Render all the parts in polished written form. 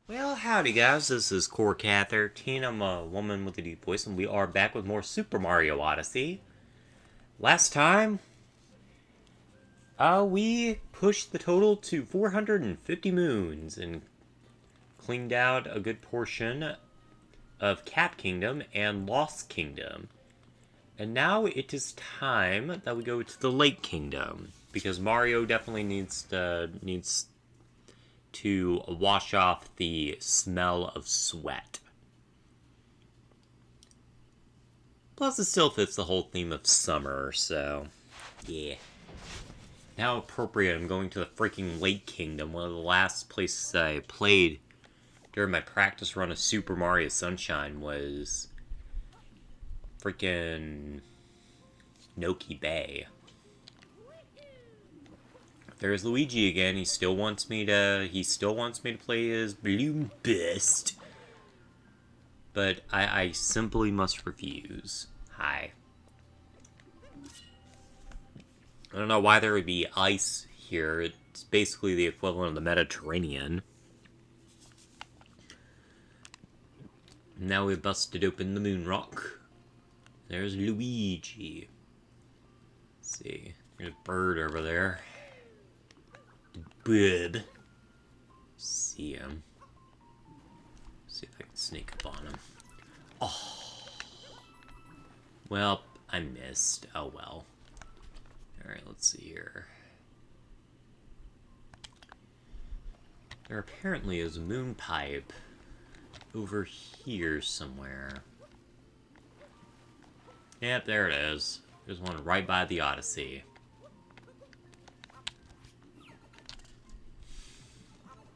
Well, howdy guys, this is Core13. I'm a woman with a deep voice, and we are back with more Super Mario Odyssey. Last time, we pushed the total to 450 moons and cleaned out a good portion of Cap Kingdom and Lost Kingdom. And now it is time that we go to the Lake Kingdom, because Mario definitely needs to wash off the smell of sweat. Plus, it still fits the whole theme of summer, so yeah. Now appropriate, I'm going to the freaking Lake Kingdom, one of the last places I played during my practice run of Super Mario Sunshine was freaking Noki Bay. There's Luigi again. He still wants me to play his Balloon Burst. But I simply must refuse. Hi. I don't know why there would be ice here. It's basically the equivalent of the Mediterranean. Now we've busted open the moon rock. There's Luigi. Let's see. There's a bird over there. Bub. See him. See if I can sneak up on him. Oh. Well, I missed. Oh well. Alright, let's see here. There apparently is a moon pipe over here somewhere. Yep, there it is. There's one right by the Odyssey.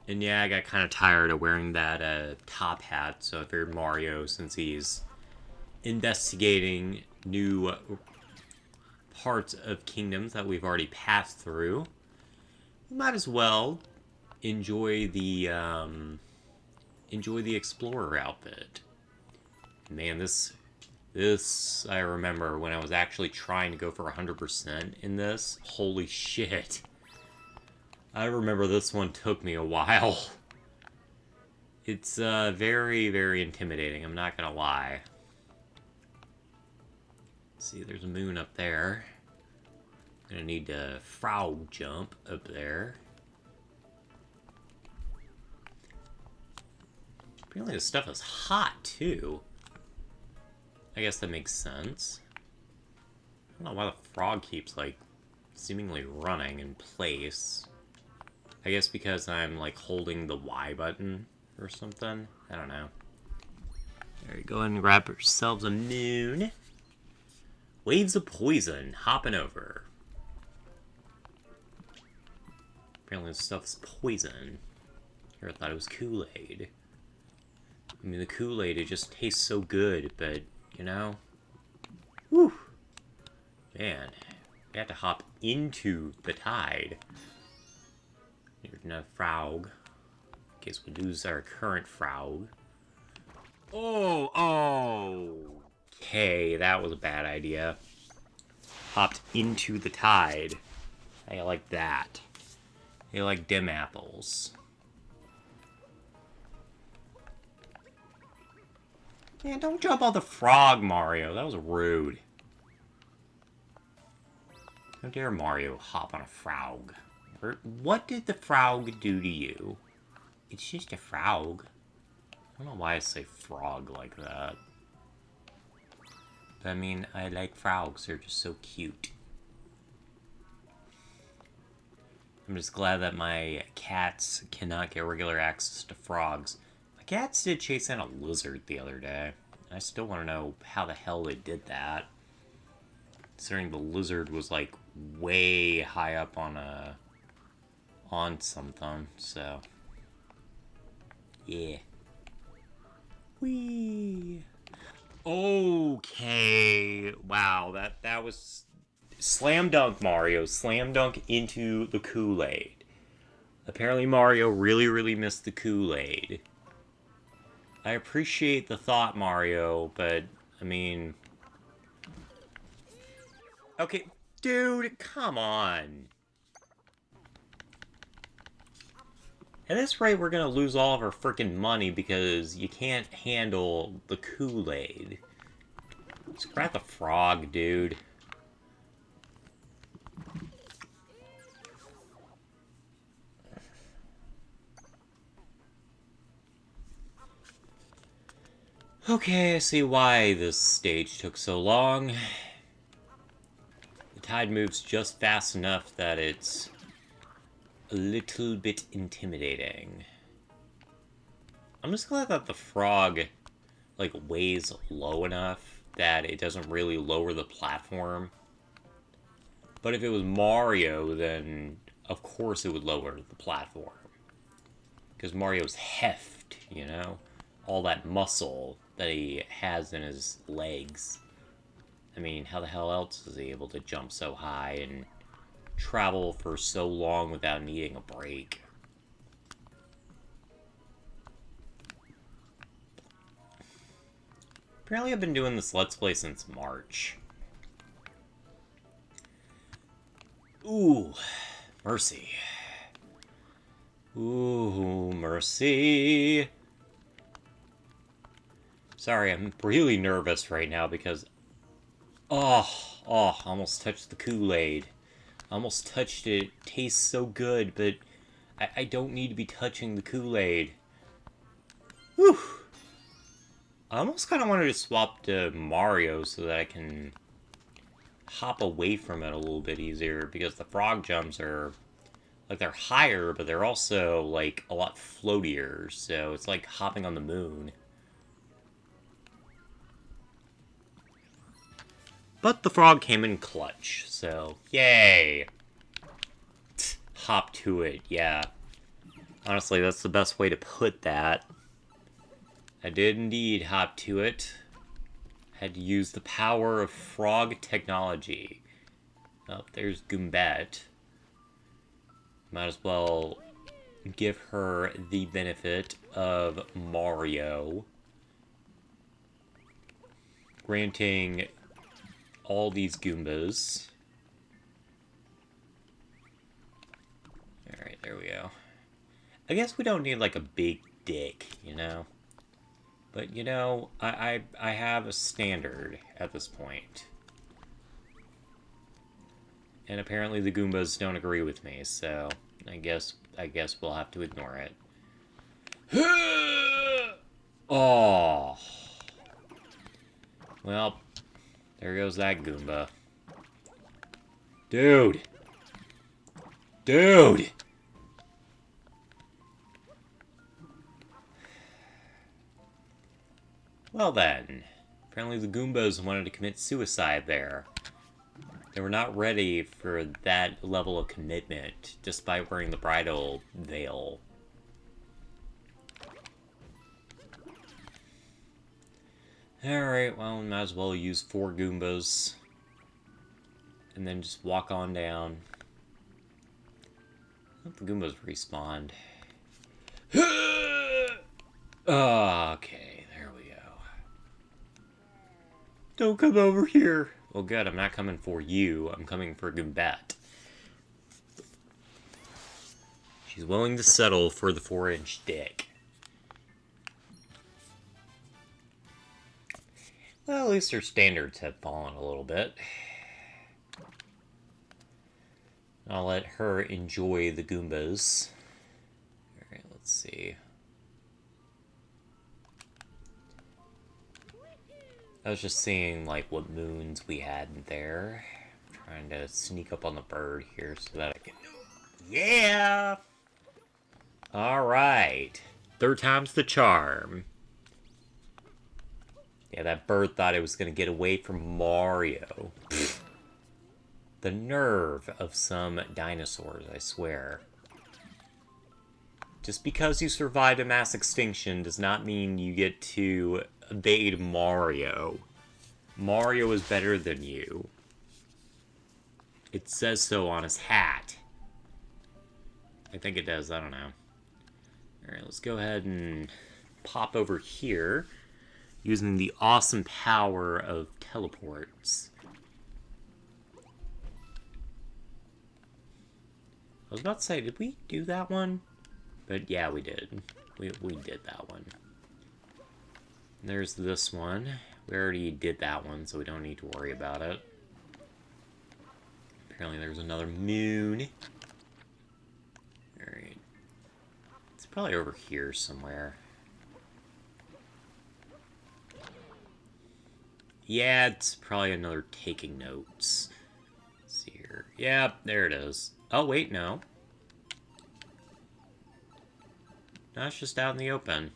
And yeah, I got kind of tired of wearing that top hat, so I figured Mario, since he's investigating new parts of kingdoms that we've already passed through, we might as well enjoy the explorer outfit. Man, this I remember when I was actually trying to go for 100% in this. Holy shit. I remember this one took me a while. It's very, very intimidating, I'm not gonna lie. Let's see, there's a moon up there. Gonna need to frog jump up there. Apparently this stuff is hot, too. I guess that makes sense. I don't know why the frog keeps, like, seemingly running in place. I guess because I'm, like, holding the Y button or something. I don't know. There you go, and grab yourselves a moon. Waves of poison, hopping over. Apparently this stuff's poison. Here I thought it was Kool-Aid. I mean, the Kool-Aid, it just tastes so good, but, you know? Whew. Man, we have to hop into the tide. Here's another frog. In case we lose our current frog. Oh! Okay, that was a bad idea. Hopped into the tide. How you like that? You like dim apples. Man, don't jump on the frog, Mario. That was rude. How dare Mario hop on a frog? What did the frog do to you? It's just a frog. I don't know why I say frog like that. But I mean, I like frogs. They're just so cute. I'm just glad that my cats cannot get regular access to frogs. My cats did chase in a lizard the other day. I still want to know how the hell they did that. Considering the lizard was like way high up on something, so yeah. Whee! Okay. Wow, that was slam dunk, Mario. Slam dunk into the Kool-Aid. Apparently Mario really, really missed the Kool-Aid. I appreciate the thought, Mario, but, I mean... Okay, dude, come on. At this rate, we're gonna lose all of our freaking money because you can't handle the Kool-Aid. Scrap the frog, dude. Okay, I see why this stage took so long. The tide moves just fast enough that it's a little bit intimidating. I'm just glad that the frog, like, weighs low enough that it doesn't really lower the platform. But if it was Mario, then of course it would lower the platform. Because Mario's heft, you know? All that muscle that he has in his legs. I mean, how the hell else is he able to jump so high and travel for so long without needing a break? Apparently I've been doing this Let's Play since March. Ooh, mercy. Ooh, mercy. Sorry, I'm really nervous right now because... I almost touched the Kool-Aid. I almost touched it. It tastes so good, but I don't need to be touching the Kool-Aid. Whew. I almost kind of wanted to swap to Mario so that I can hop away from it a little bit easier, because the frog jumps are, like, they're higher, but they're also, like, a lot floatier, so it's like hopping on the moon. But the frog came in clutch, so yay! Hop to it, yeah. Honestly, that's the best way to put that. I did indeed hop to it. Had to use the power of frog technology. Oh, there's Goombette. Might as well give her the benefit of Mario. Granting all these Goombas. Alright, there we go. I guess we don't need, like, a big dick, you know? But, you know, I have a standard at this point. And apparently the Goombas don't agree with me, so I guess we'll have to ignore it. Oh. Well, there goes that Goomba. Dude! Dude! Well then, apparently the Goombas wanted to commit suicide there. They were not ready for that level of commitment, despite wearing the bridal veil. Alright, well, we might as well use 4 Goombas. And then just walk on down. I hope the Goombas respawned. Okay, there we go. Don't come over here. Well, good, I'm not coming for you. I'm coming for Goombette. She's willing to settle for the 4-inch dick. Well, at least her standards have fallen a little bit. I'll let her enjoy the Goombas. Alright, let's see. I was just seeing, like, what moons we had there. Trying to sneak up on the bird here so that I can... Yeah! Alright. 3rd time's the charm. Yeah, that bird thought it was going to get away from Mario. The nerve of some dinosaurs, I swear. Just because you survived a mass extinction does not mean you get to evade Mario. Mario is better than you. It says so on his hat. I think it does, I don't know. Alright, let's go ahead and pop over here using the awesome power of teleports. I was about to say, did we do that one? But yeah, we did. We did that one. There's this one. We already did that one, so we don't need to worry about it. Apparently there's another moon. Alright. It's probably over here somewhere. Yeah, it's probably another taking notes. Let's see here. Yeah, there it is. Oh, wait, no. No, it's just out in the open.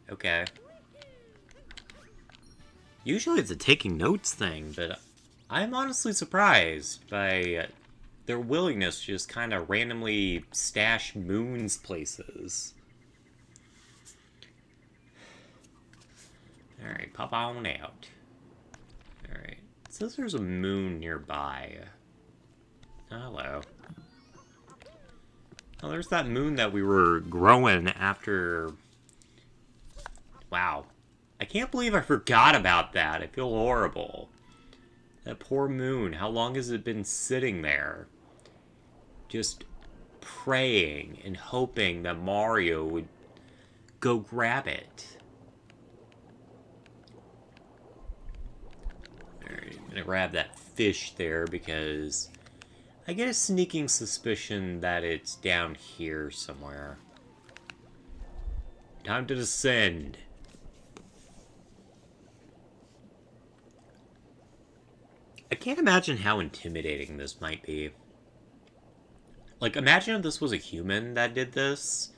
Okay. Usually it's a taking notes thing, but I'm honestly surprised by their willingness to just kind of randomly stash moons places. Alright, pop on out. Alright. It says there's a moon nearby. Oh, hello. Oh, there's that moon that we were growing after... Wow. I can't believe I forgot about that. I feel horrible. That poor moon. How long has it been sitting there? Just praying and hoping that Mario would go grab it. Alright, I'm gonna grab that fish there because I get a sneaking suspicion that it's down here somewhere. Time to descend. I can't imagine how intimidating this might be. Like, imagine if this was a human that did this.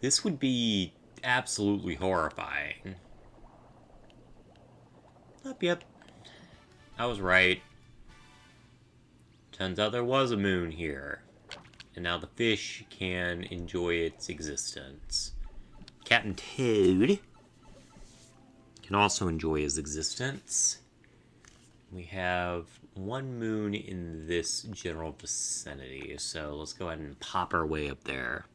This would be absolutely horrifying. Yep. I was right. Turns out there was a moon here. And now the fish can enjoy its existence. Captain Toad can also enjoy his existence. We have one moon in this general vicinity, so let's go ahead and pop our way up there.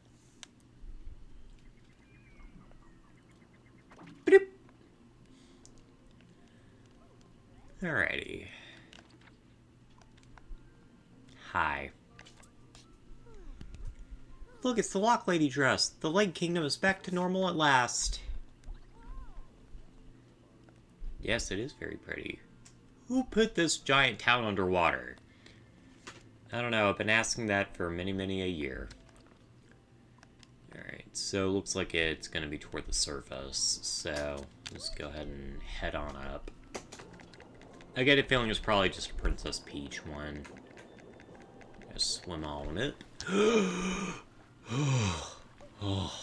Ba-doop. Alrighty. Hi. Look, it's the Lock Lady dress. The Lake Kingdom is back to normal at last. Yes, it is very pretty. Who put this giant town underwater? I don't know, I've been asking that for many a year. Alright, so looks like it's gonna be toward the surface, so let's go ahead and head on up. I get a feeling it's probably just a Princess Peach one. Just swim on it. Oh.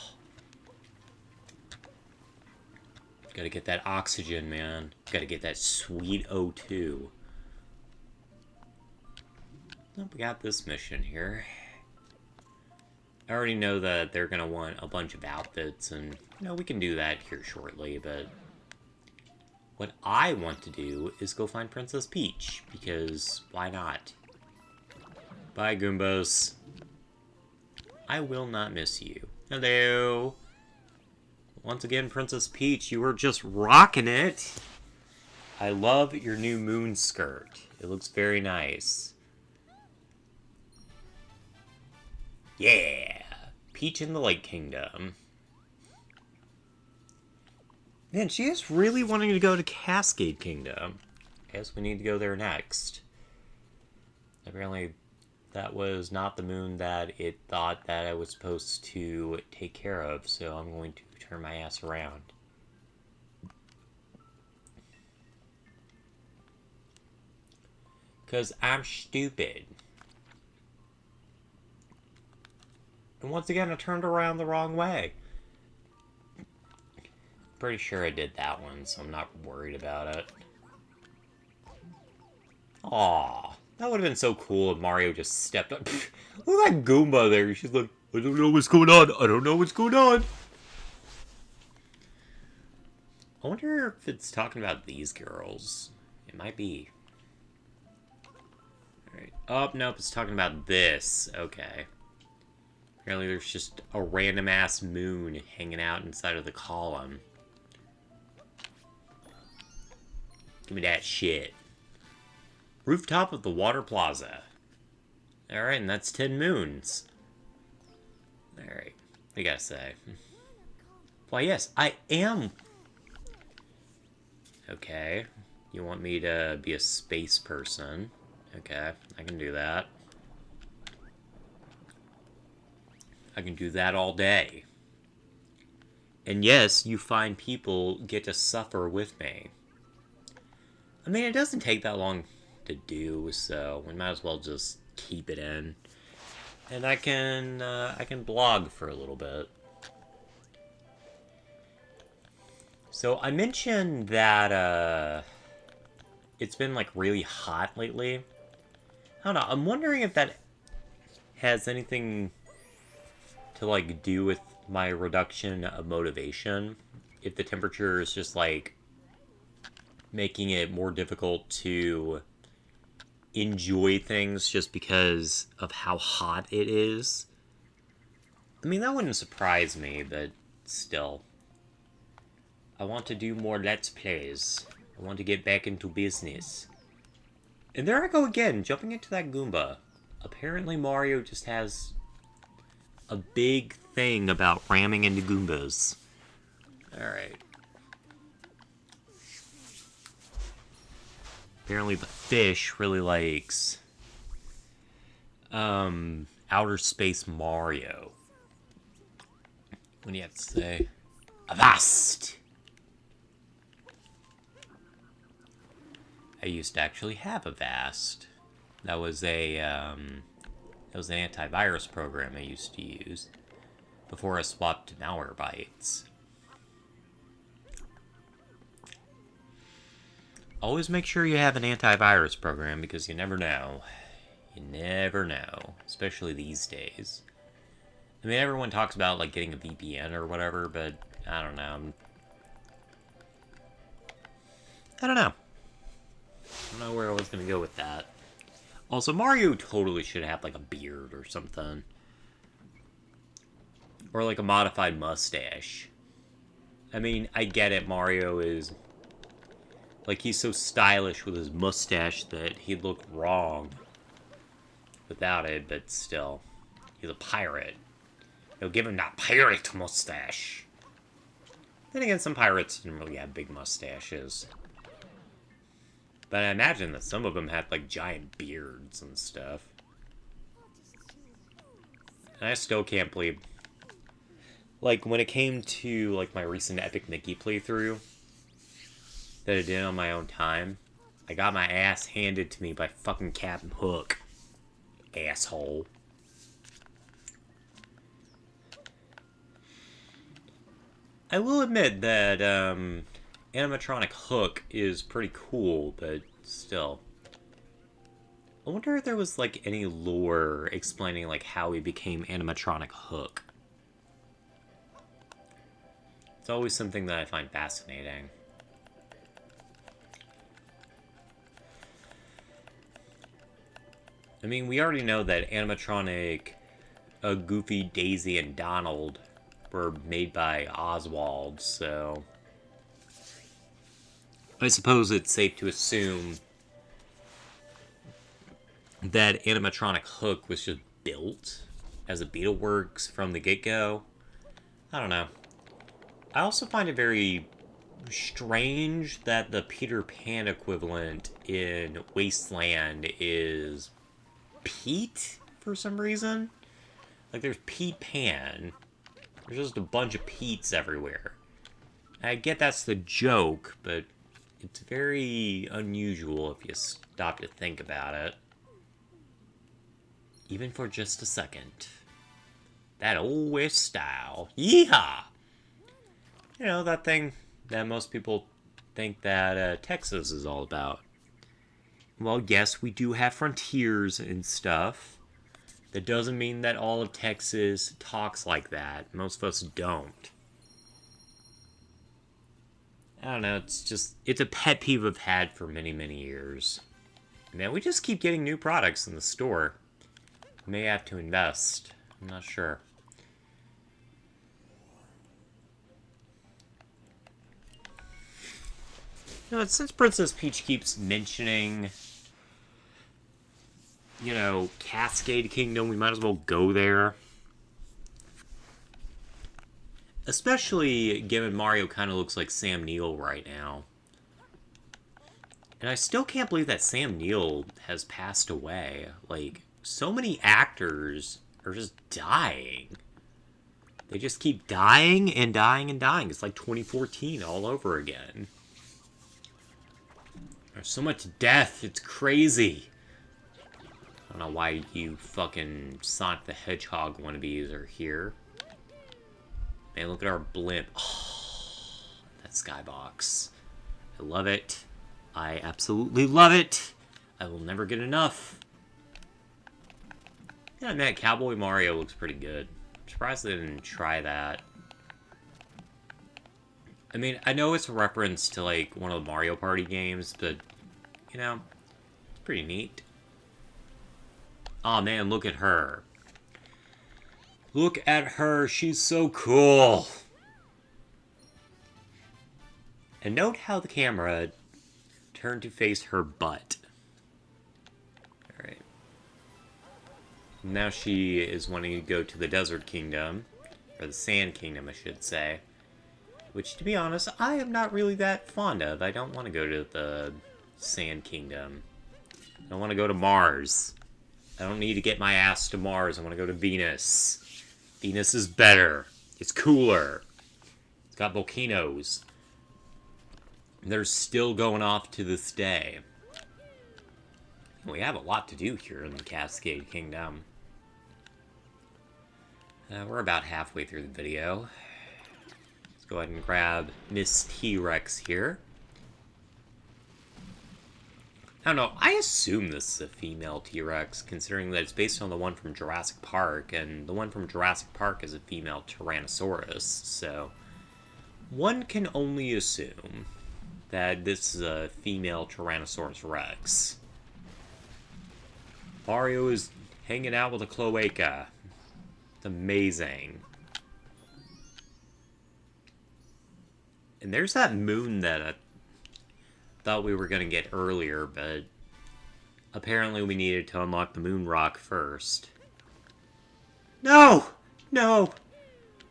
Gotta get that oxygen, man. Gotta get that sweet O2. Oh, we got this mission here. I already know that they're gonna want a bunch of outfits, and, you know, we can do that here shortly, but what I want to do is go find Princess Peach, because why not? Bye, Goombas. I will not miss you. Hello! Once again, Princess Peach, you were just rocking it! I love your new moon skirt. It looks very nice. Yeah! Peach in the Lake Kingdom. Man, she is really wanting to go to Cascade Kingdom. Guess we need to go there next. Apparently, that was not the moon that it thought that I was supposed to take care of, so I'm going to turn my ass around. Because I'm stupid. And once again, I turned around the wrong way. Pretty sure I did that one, so I'm not worried about it. Aww. That would have been so cool if Mario just stepped up. Look at that Goomba there. She's like, I don't know what's going on. I don't know what's going on. I wonder if it's talking about these girls. It might be. Alright. Oh, nope. It's talking about this. Okay. Apparently there's just a random-ass moon hanging out inside of the column. Give me that shit. Rooftop of the Water Plaza. Alright, and that's 10 moons. Alright. I gotta say. Why, yes, I am. Okay. You want me to be a space person? Okay, I can do that. I can do that all day. And yes, you fine people get to suffer with me. I mean, it doesn't take that long to do, so we might as well just keep it in. And I can blog for a little bit. So I mentioned that it's been like really hot lately. I don't know. I'm wondering if that has anything to like do with my reduction of motivation. If the temperature is just like making it more difficult to enjoy things just because of how hot it is. I mean, that wouldn't surprise me, but still. I want to do more Let's Plays. I want to get back into business. And there I go again, jumping into that Goomba. Apparently Mario just has a big thing about ramming into Goombas. Alright. Apparently the fish really likes Outer Space Mario. What do you have to say? Avast! I used to actually have Avast. That was an antivirus program I used to use before I swapped to Malwarebytes. Always make sure you have an antivirus program because you never know. You never know, especially these days. I mean, everyone talks about like getting a VPN or whatever, but I don't know. I don't know where I was going to go with that. Also, Mario totally should have like a beard or something. Or like a modified mustache. I mean, I get it, Mario is... Like, he's so stylish with his mustache that he'd look wrong without it, but still. He's a pirate. They'll give him that pirate mustache. Then again, some pirates didn't really have big mustaches. But I imagine that some of them had, like, giant beards and stuff. And I still can't believe... Like, when it came to, like, my recent Epic Mickey playthrough that I did on my own time, I got my ass handed to me by fucking Captain Hook. Asshole. I will admit that, animatronic Hook is pretty cool, but still. I wonder if there was, like, any lore explaining, like, how he became animatronic Hook. It's always something that I find fascinating. I mean, we already know that animatronic Goofy, Daisy, and Donald were made by Oswald, so... I suppose it's safe to assume that animatronic Hook was just built as a Beetleworks from the get-go. I don't know. I also find it very strange that the Peter Pan equivalent in Wasteland is Pete for some reason. Like, there's Pete Pan. There's just a bunch of Pete's everywhere. I get that's the joke, but it's very unusual if you stop to think about it. Even for just a second. That old West style. Yeehaw! You know, that thing that most people think that Texas is all about. Well, yes, we do have frontiers and stuff. That doesn't mean that all of Texas talks like that. Most of us don't. I don't know, it's a pet peeve I've had for many, many years. Man, we just keep getting new products in the store. May have to invest. I'm not sure. You know, since Princess Peach keeps mentioning, you know, Cascade Kingdom, we might as well go there. Especially given Mario kind of looks like Sam Neill right now. And I still can't believe that Sam Neill has passed away. Like, so many actors are just dying. They just keep dying and dying and dying. It's like 2014 all over again. There's so much death. It's crazy. I don't know why you fucking Sonic the Hedgehog wannabes are here. Man, look at our blimp. Oh, that skybox. I love it. I absolutely love it. I will never get enough. Yeah, man, Cowboy Mario looks pretty good. I'm surprised they didn't try that. I mean, I know it's a reference to, like, one of the Mario Party games, but, you know, it's pretty neat. Oh man, look at her. Look at her. She's so cool. And note how the camera turned to face her butt. Alright. Now she is wanting to go to the Desert Kingdom. Or the Sand Kingdom, I should say. Which, to be honest, I am not really that fond of. I don't want to go to the Sand Kingdom. I want to go to Mars. I don't need to get my ass to Mars. I want to go to Venus. Venus is better. It's cooler. It's got volcanoes. They're still going off to this day. We have a lot to do here in the Cascade Kingdom. We're about halfway through the video. Let's go ahead and grab Miss T-Rex here. I don't know, I assume this is a female T-Rex, considering that it's based on the one from Jurassic Park, and the one from Jurassic Park is a female Tyrannosaurus, so one can only assume that this is a female Tyrannosaurus Rex. Mario is hanging out with a cloaca. It's amazing. And there's that moon that I thought we were going to get earlier, but apparently we needed to unlock the moon rock first. No! No!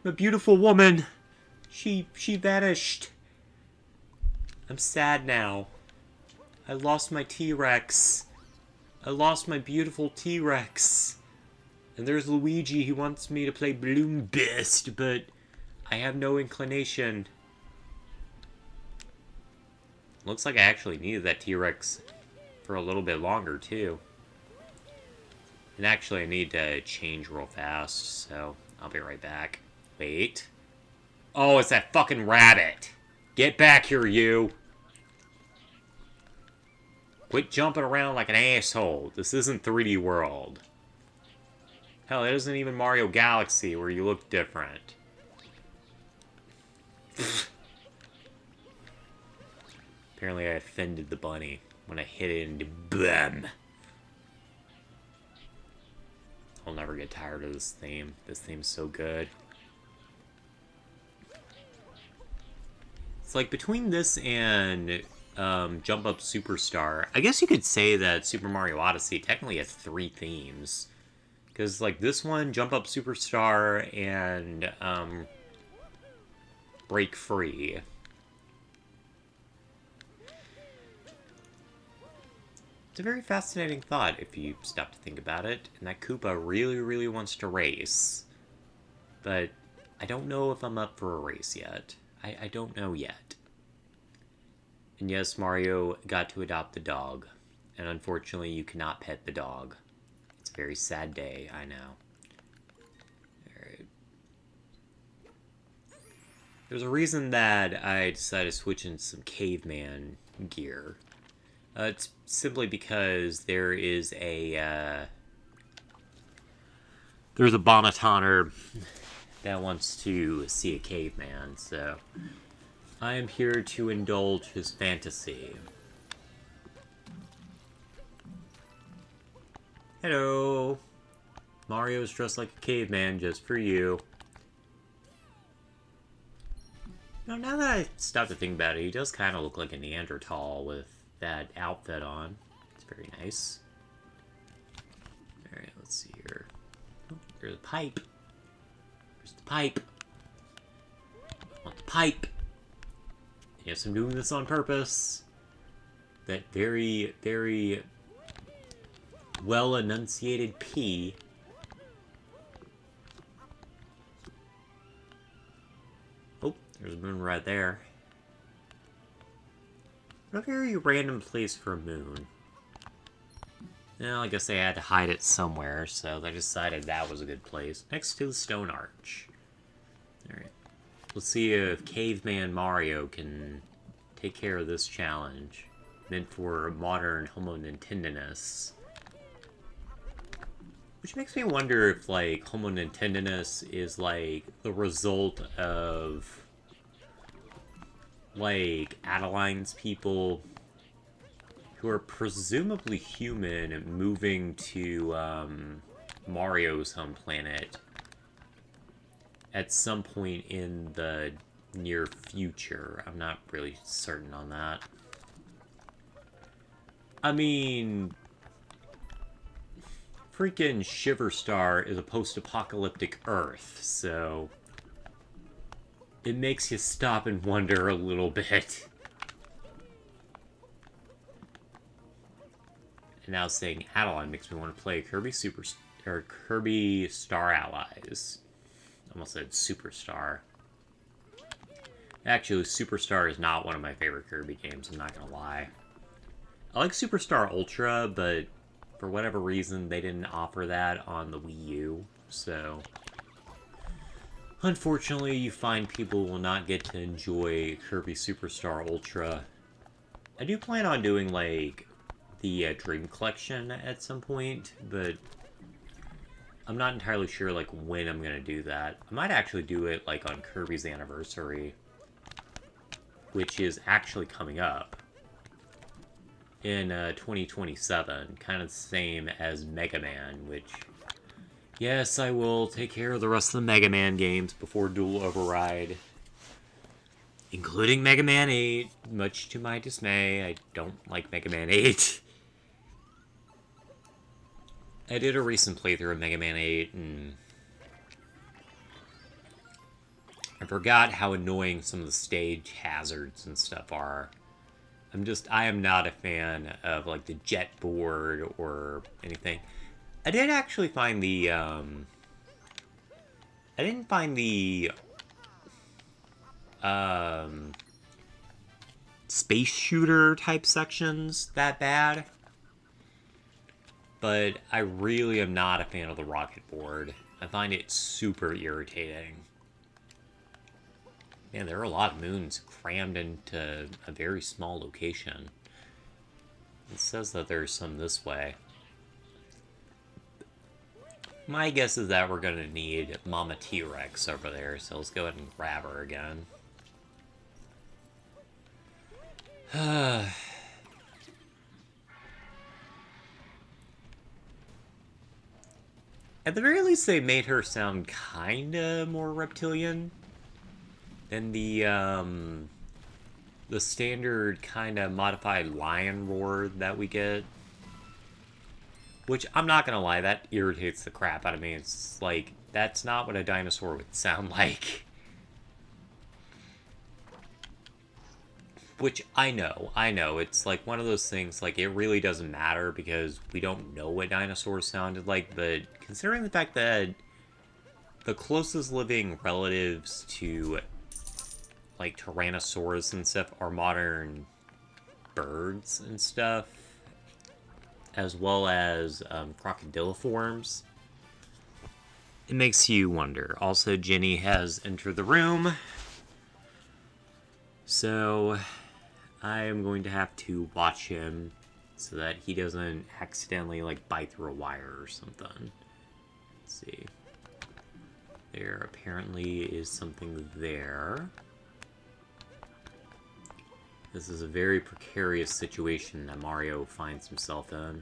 The beautiful woman! She vanished. I'm sad now. I lost my T-Rex. I lost my beautiful T-Rex. And there's Luigi, he wants me to play Bloom Best, but I have no inclination. Looks like I actually needed that T-Rex for a little bit longer, too. And actually, I need to change real fast, so I'll be right back. Wait. Oh, it's that fucking rabbit! Get back here, you! Quit jumping around like an asshole. This isn't 3D World. Hell, it isn't even Mario Galaxy, where you look different. Apparently I offended the bunny when I hit it into BAM! I'll never get tired of this theme. This theme's so good. It's like between this and Jump Up Superstar, I guess you could say that Super Mario Odyssey technically has 3 themes. Because like this one, Jump Up Superstar, and Break Free. It's a very fascinating thought if you stop to think about it, and that Koopa really, really wants to race. But I don't know if I'm up for a race yet. I don't know yet. And yes, Mario got to adopt the dog, and unfortunately you cannot pet the dog. It's a very sad day, I know. Alright. There's a reason that I decided to switch into some caveman gear. It's simply because there is a, there's a Bonnetonner that wants to see a caveman, so I am here to indulge his fantasy. Hello! Mario's dressed like a caveman just for you. Now that I stop to think about it, he does kind of look like a Neanderthal with that outfit on. It's very nice. Alright, let's see here. Oh, there's a pipe. There's the pipe. pipe. Yes, I'm doing this on purpose. That very, very well enunciated P. Oh, there's a moon right there. What a very random place for a moon. Well, I guess they had to hide it somewhere, so they decided that was a good place. Next to the stone arch. Alright. Let's see if Caveman Mario can take care of this challenge. Meant for modern Homo Nintendinus. Which makes me wonder if, like, Homo Nintendinus is, like, the result of, like, Adeline's people who are presumably human moving to Mario's home planet at some point in the near future. I'm not really certain on that. I mean, freaking Shiverstar is a post-apocalyptic Earth, so it makes you stop and wonder a little bit. And now saying Adeline makes me want to play Kirby Kirby Star Allies. Almost said Superstar. Actually, Superstar is not one of my favorite Kirby games, I'm not gonna lie. I like Superstar Ultra, but for whatever reason, they didn't offer that on the Wii U, so unfortunately, you find people will not get to enjoy Kirby Superstar Ultra. I do plan on doing, like, the Dream Collection at some point, but I'm not entirely sure, like, when I'm gonna do that. I might actually do it, like, on Kirby's anniversary, which is actually coming up in 2027, kind of the same as Mega Man, which, yes, I will take care of the rest of the Mega Man games before Dual Override, including Mega Man 8, much to my dismay. I don't like Mega Man 8. I did a recent playthrough of Mega Man 8, and I forgot how annoying some of the stage hazards and stuff are. I am not a fan of, like, the jet board or anything. I did actually find the, I didn't find the, space shooter type sections that bad. But I really am not a fan of the rocket board. I find it super irritating. Man, there are a lot of moons crammed into a very small location. It says that there's some this way. My guess is that we're going to need Mama T-Rex over there, so let's go ahead and grab her again. At the very least, they made her sound kinda more reptilian than the standard kinda modified lion roar that we get. Which, I'm not gonna lie, that irritates the crap out of me. It's like, that's not what a dinosaur would sound like. Which, I know. It's like one of those things, like, it really doesn't matter because we don't know what dinosaurs sounded like, but considering the fact that the closest living relatives to, like, Tyrannosaurus and stuff are modern birds and stuff, as well as crocodiliforms, it makes you wonder. Also, Jenny has entered the room, so I am going to have to watch him so that he doesn't accidentally, like, bite through a wire or something. Let's see. There apparently is something there. This is a very precarious situation that Mario finds himself in.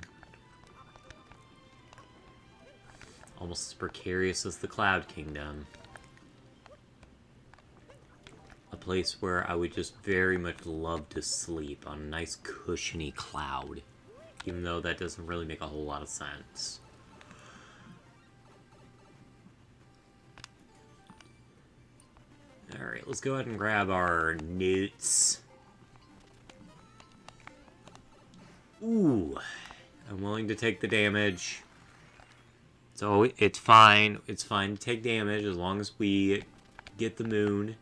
Almost as precarious as the Cloud Kingdom. A place where I would just very much love to sleep on a nice cushiony cloud. Even though that doesn't really make a whole lot of sense. Alright, Alright, let's go ahead and grab our newts. Ooh, I'm willing to take the damage. So it's fine. It's fine to take damage as long as we get the moon.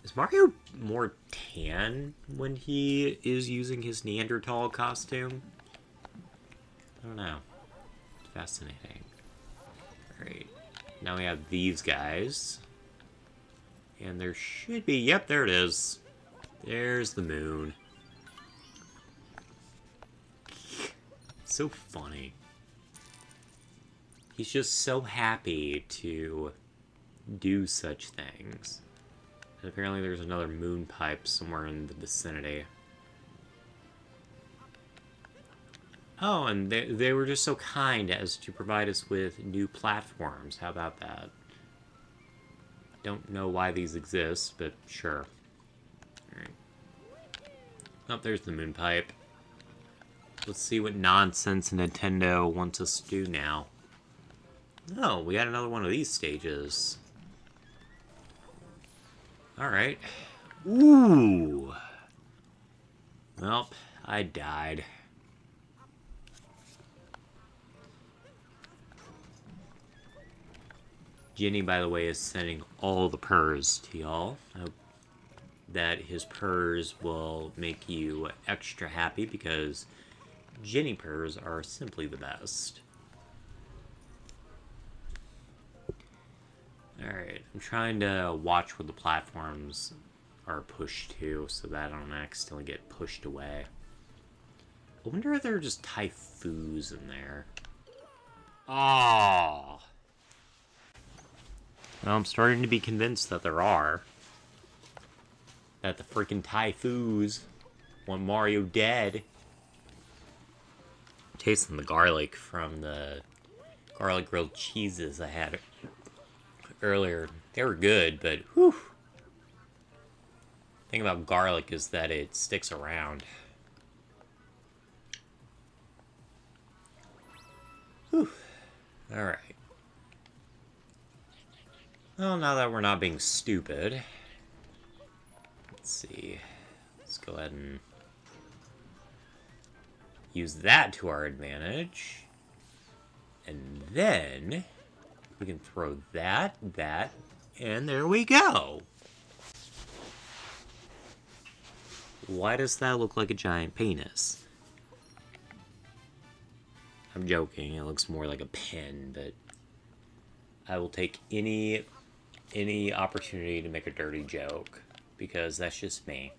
Is Mario more tan when he is using his Neanderthal costume? I don't know. It's fascinating. Alright. Now we have these guys. And there should be... Yep, there it is. There's the moon. So funny. He's just so happy to do such things. And apparently there's another moon pipe somewhere in the vicinity. Oh, and they were just so kind as to provide us with new platforms. How about that? Don't know why these exist, but sure. Alright. Oh, there's the moon pipe. Let's see what nonsense Nintendo wants us to do now. Oh, we got another one of these stages. Alright. Ooh! Well, I died. Ginny, by the way, is sending all the purrs to y'all. I hope that his purrs will make you extra happy because Ginny purrs are simply the best. Alright, I'm trying to watch where the platforms are pushed to so that I don't accidentally get pushed away. I wonder if there are just Typhoos in there. Oh. Well, I'm starting to be convinced that there are. That the freaking Typhoos want Mario dead. Tasting the garlic from the garlic grilled cheeses I had earlier. They were good, but whew. The thing about garlic is that it sticks around. Whew. Alright. Well, now that we're not being stupid, let's see. Let's go ahead and use that to our advantage. And then we can throw that, and there we go. Why does that look like a giant penis? I'm joking, it looks more like a pen, but I will take any opportunity to make a dirty joke, because that's just me.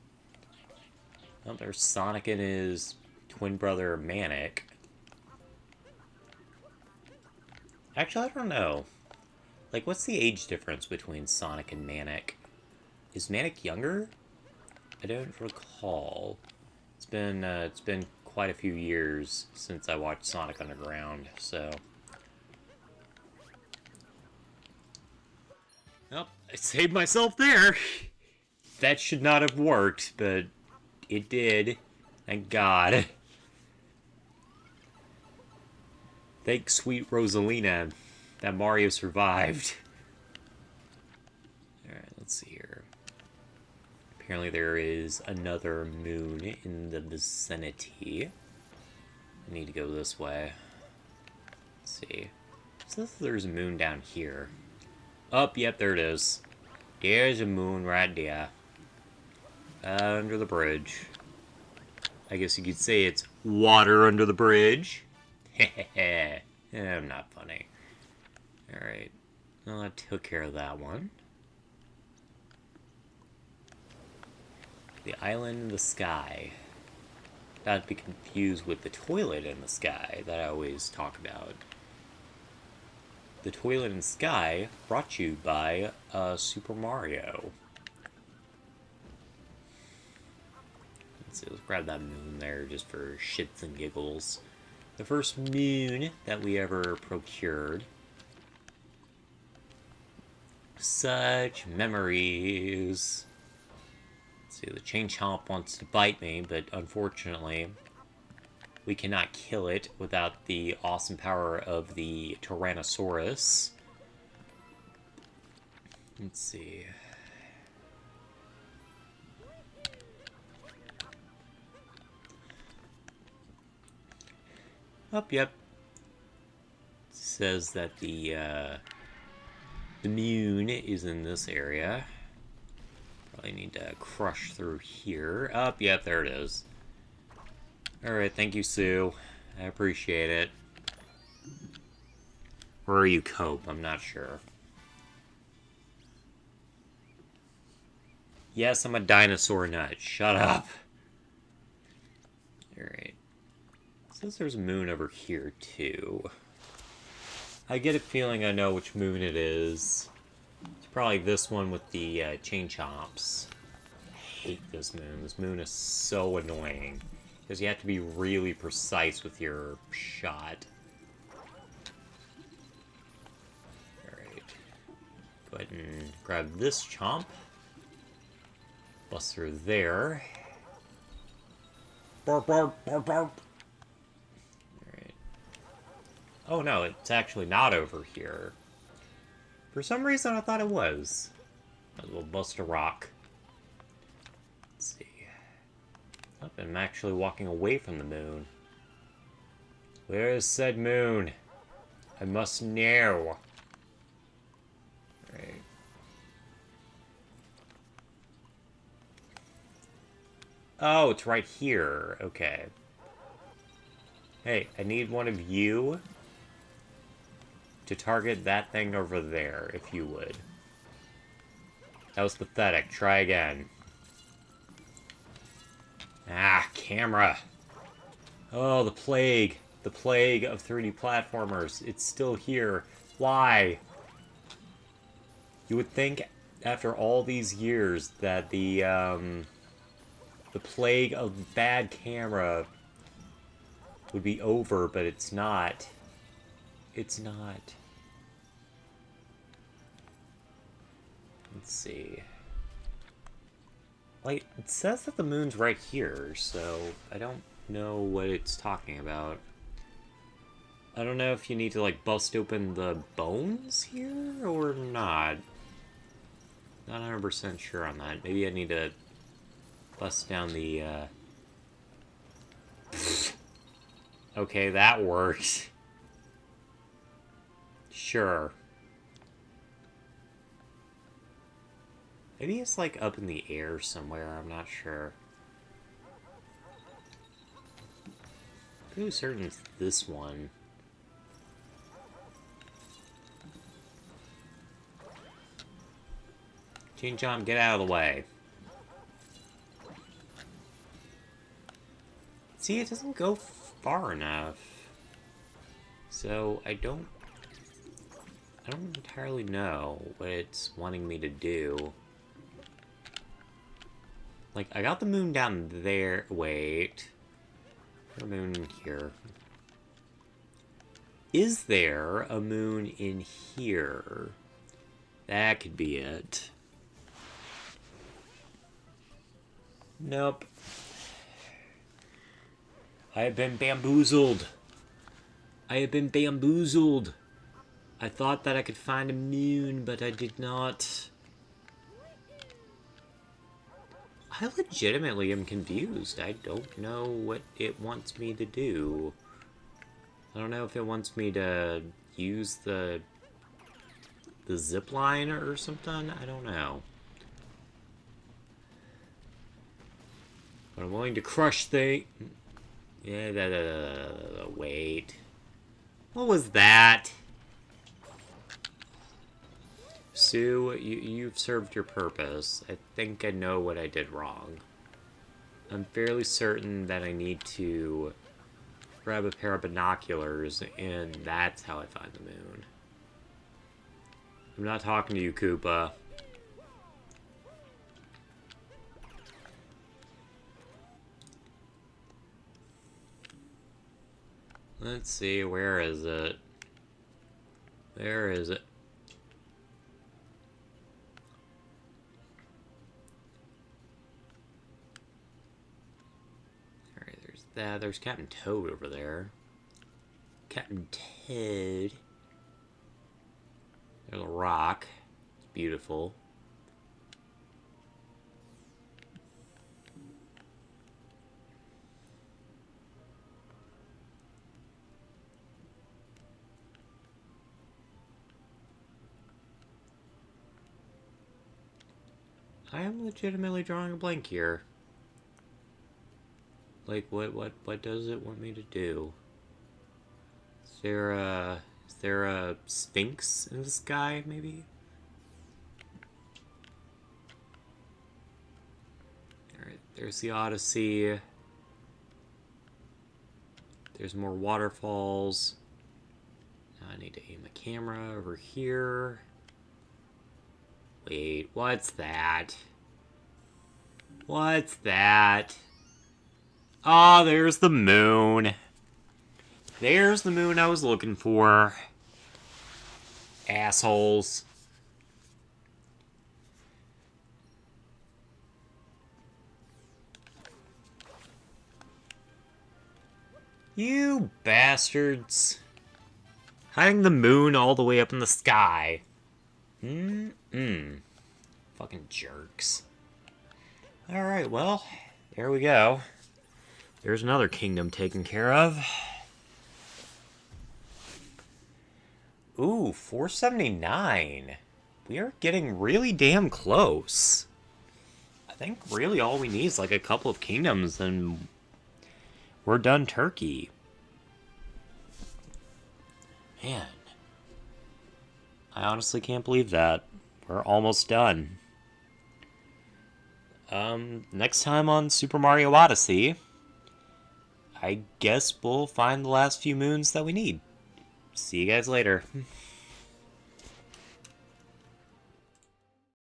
Well, there's Sonic and his twin brother Manic. Actually, I don't know. Like, what's the age difference between Sonic and Manic? Is Manic younger? I don't recall. It's been quite a few years since I watched Sonic Underground, so... Well, I saved myself there! That should not have worked, but it did. Thank God. Thank sweet Rosalina that Mario survived. Alright, let's see here. Apparently there is another moon in the vicinity. I need to go this way. Let's see. It says there's a moon down here. Oh, yep, there it is. There's a moon right there. Under the bridge. I guess you could say it's water under the bridge. Hehehe. I'm not funny. Alright. Well, I took care of that one. The island in the sky. Not to be confused with the toilet in the sky that I always talk about. The toilet in the sky brought you by Super Mario. Let's see, let's grab that moon there just for shits and giggles. The first moon that we ever procured. Such memories. Let's see, the Chain Chomp wants to bite me, but unfortunately, we cannot kill it without the awesome power of the Tyrannosaurus. Let's see. Oh, yep. It says that the moon is in this area. Probably need to crush through here. Oh, yep, there it is. Alright, thank you, Sue. I appreciate it. Or are you Cope? I'm not sure. Yes, I'm a dinosaur nut. Shut up. Alright. Says there's a moon over here, too. I get a feeling I know which moon it is. It's probably this one with the chain chomps. I hate this moon. This moon is so annoying. Because you have to be really precise with your shot. Alright. Go ahead and grab this chomp. Bust through there. Barp, barp, barp, barp. Alright. Oh no, it's actually not over here. For some reason I thought it was. Might as well bust a rock. Let's see. Oh, I'm actually walking away from the moon. Where is said moon? I must know. Alright. Oh, it's right here. Okay. Hey, I need one of you to target that thing over there, if you would. That was pathetic. Try again. Ah, camera. Oh, the plague. The plague of 3D platformers. It's still here. Why? You would think, after all these years, that the plague of bad camera would be over, but it's not. It's not. Let's see. Like, it says that the moon's right here, so I don't know what it's talking about. I don't know if you need to, like, bust open the bones here or not. Not 100% sure on that. Maybe I need to bust down the, Okay, that works. Sure. Maybe it's, like, up in the air somewhere. I'm not sure. Pretty certain it's this one. Chain Chomp, get out of the way. See, it doesn't go far enough. So, I don't entirely know what it's wanting me to do. Like, I got the moon down there. Wait. The moon here. Is there a moon in here? That could be it. Nope. I have been bamboozled. I have been bamboozled. I thought that I could find a moon, but I did not. I legitimately am confused. I don't know what it wants me to do. I don't know if it wants me to use the zip line or something. I don't know. But I'm willing to crush the... Yeah, wait. What was that? Sue, you've served your purpose. I think I know what I did wrong. I'm fairly certain that I need to grab a pair of binoculars, and that's how I find the moon. I'm not talking to you, Koopa. Let's see, where is it? Where is it? Alright, there's that. There's Captain Toad over there. Captain Toad. There's a rock. Beautiful. I am legitimately drawing a blank here. Like, what does it want me to do? Is there a sphinx in the sky, maybe? Alright, there's the Odyssey. There's more waterfalls. Now I need to aim the camera over here. Wait, what's that? What's that? Ah, there's the moon. There's the moon I was looking for. Assholes. You bastards. Hiding the moon all the way up in the sky. Fucking jerks. Alright, well, there we go. There's another kingdom taken care of. Ooh, 479. We are getting really damn close. I think really all we need is like a couple of kingdoms and we're done Turkey. Man. I honestly can't believe that. We're almost done. Next time on Super Mario Odyssey, I guess we'll find the last few moons that we need. See you guys later.